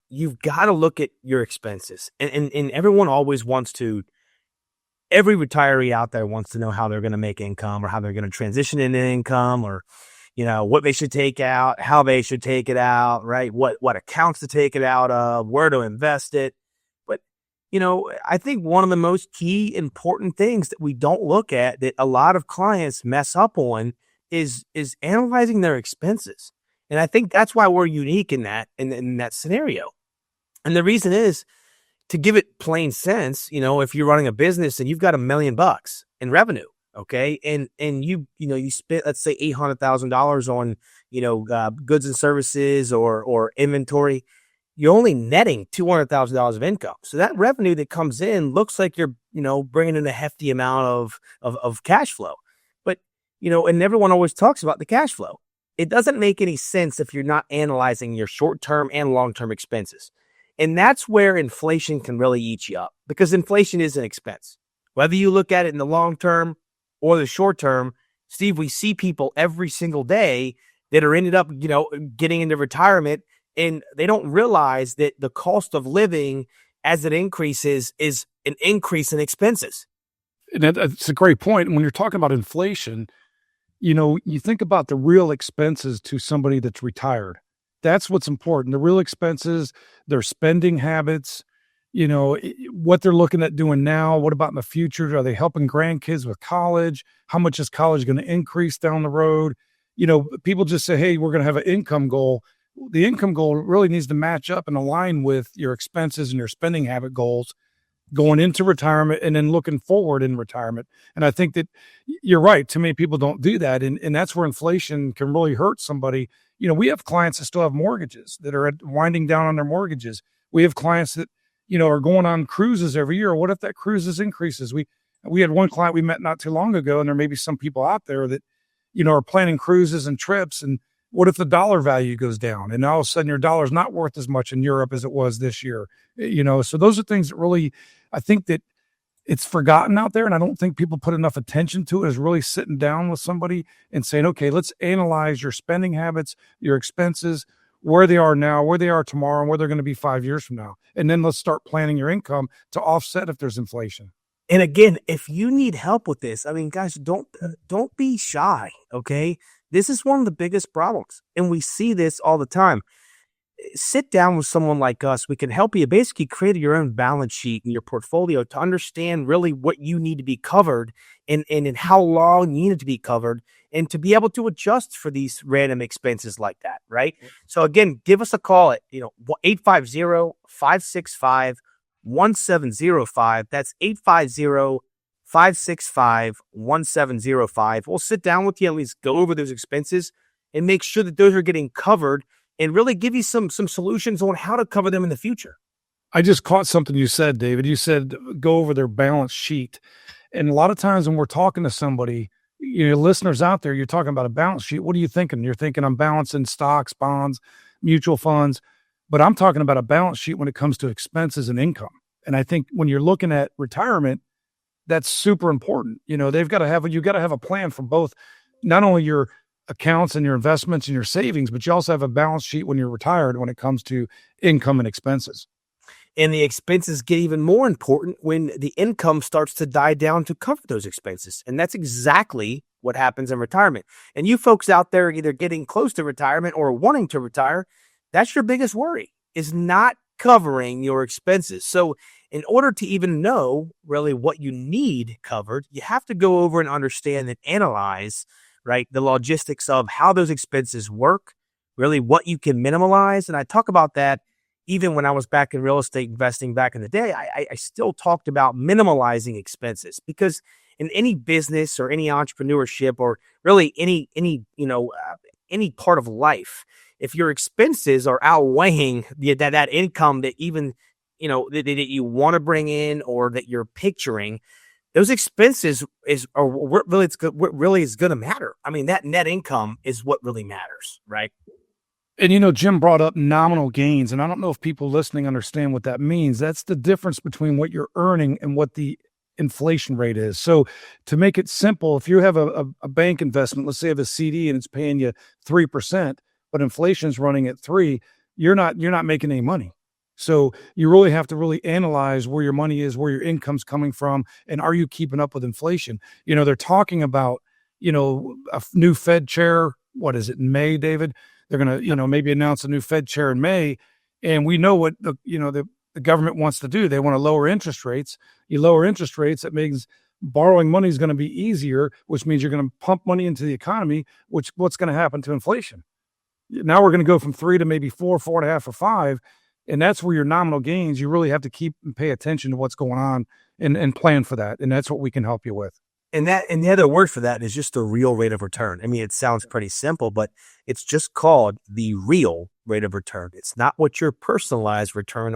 you've got to look at your expenses. And everyone always wants to, every retiree out there wants to know how they're going to make income or how they're going to transition into income or, what they should take out, how they should take it out, right? What accounts to take it out of, where to invest it. But, I think one of the most key important things that we don't look at that a lot of clients mess up on is analyzing their expenses. And I think that's why we're unique in that scenario. And the reason is, to give it plain sense, if you're running a business and you've got $1 million in revenue, okay, and you spent, let's say, $800,000 on goods and services or inventory, you're only netting $200,000 of income. So that revenue that comes in looks like you're bringing in a hefty amount of cash flow. But and everyone always talks about the cash flow. It doesn't make any sense if you're not analyzing your short-term and long-term expenses. And that's where inflation can really eat you up, because inflation is an expense. Whether you look at it in the long term or the short term, Steve, we see people every single day that are ended up, getting into retirement, and they don't realize that the cost of living as it increases is an increase in expenses. And that's a great point. When you're talking about inflation, you think about the real expenses to somebody that's retired. That's what's important. The real expenses, their spending habits, what they're looking at doing now. What about in the future? Are they helping grandkids with college? How much is college going to increase down the road? People just say, hey, we're going to have an income goal. The income goal really needs to match up and align with your expenses and your spending habit goals going into retirement and then looking forward in retirement. And I think that you're right. Too many people don't do that. And that's where inflation can really hurt somebody. We have clients that still have mortgages that are winding down on their mortgages. We have clients that, are going on cruises every year. What if that cruises increases? We had one client we met not too long ago, and there may be some people out there that, are planning cruises and trips. And what if the dollar value goes down and all of a sudden your dollar's not worth as much in Europe as it was this year? So those are things that really, I think that it's forgotten out there. And I don't think people put enough attention to it, is really sitting down with somebody and saying, okay, let's analyze your spending habits, your expenses, where they are now, where they are tomorrow, and where they're going to be 5 years from now. And then let's start planning your income to offset if there's inflation. And again, if you need help with this, guys, don't be shy. Okay. This is one of the biggest problems. And we see this all the time. Sit down with someone like us. We can help you basically create your own balance sheet in your portfolio to understand really what you need to be covered and how long you need it to be covered, and to be able to adjust for these random expenses like that, right? So again, give us a call at 850-565-1705. That's 850-565-1705. We'll sit down with you, at least go over those expenses and make sure that those are getting covered, and really give you some solutions on how to cover them in the future. I just caught something you said, David. You said go over their balance sheet. And a lot of times when we're talking to somebody, listeners out there, you're talking about a balance sheet. What are you thinking? You're thinking I'm balancing stocks, bonds, mutual funds. But I'm talking about a balance sheet when it comes to expenses and income. And I think when you're looking at retirement, that's super important. You got to have a plan for both, not only your accounts and your investments and your savings, but you also have a balance sheet when you're retired when it comes to income and expenses. And the expenses get even more important when the income starts to die down to cover those expenses. And that's exactly what happens in retirement. And you folks out there either getting close to retirement or wanting to retire, that's your biggest worry, is not covering your expenses. So in order to even know really what you need covered, you have to go over and understand and analyze, right, the logistics of how those expenses work, really what you can minimize. And I talk about that even when I was back in real estate investing back in the day. I still talked about minimalizing expenses, because in any business or any entrepreneurship or really any part of life, if your expenses are outweighing that income that even, that you want to bring in or that you're picturing, those expenses what really is going to matter. That net income is what really matters, right? And, Jim brought up nominal gains, and I don't know if people listening understand what that means. That's the difference between what you're earning and what the inflation rate is. So to make it simple, if you have a bank investment, let's say you have a CD and it's paying you 3%, but inflation is running at 3%, you're not making any money. So you really have to really analyze where your money is, where your income's coming from, and are you keeping up with inflation? They're talking about, a new Fed chair. What is it, in May, David? They're going to, maybe announce a new Fed chair in May. And we know what the government wants to do. They want to lower interest rates. You lower interest rates, that means borrowing money is going to be easier, which means you're going to pump money into the economy, which what's going to happen to inflation? Now we're going to go from 3 to maybe 4, 4.5, or 5. And that's where your nominal gains, you really have to keep and pay attention to what's going on and plan for that. And that's what we can help you with. And the other word for that is just the real rate of return. I mean, it sounds pretty simple, but it's just called the real rate of return. It's not what your personalized return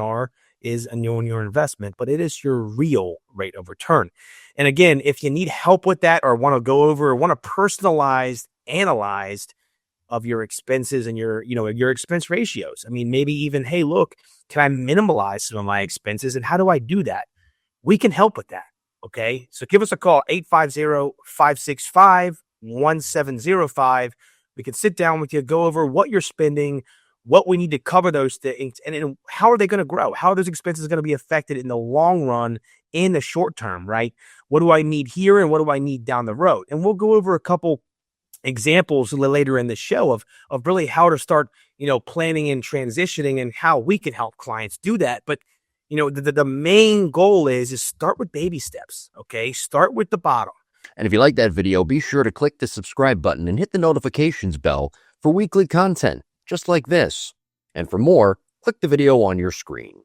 is on your investment, but it is your real rate of return. And again, if you need help with that or want to go over or want a personalized, analyzed of your expenses and your expense ratios. I mean, maybe even, hey, look, can I minimize some of my expenses? And how do I do that? We can help with that. Okay. So give us a call, 850-565-1705. We can sit down with you, go over what you're spending, what we need to cover those things, and how are they going to grow? How are those expenses going to be affected in the long run, in the short term, right? What do I need here and what do I need down the road? And we'll go over a couple examples later in the show of really how to start, planning and transitioning and how we can help clients do that. But, the main goal is start with baby steps. Okay. Start with the bottom. And if you like that video, be sure to click the subscribe button and hit the notifications bell for weekly content just like this. And for more, click the video on your screen.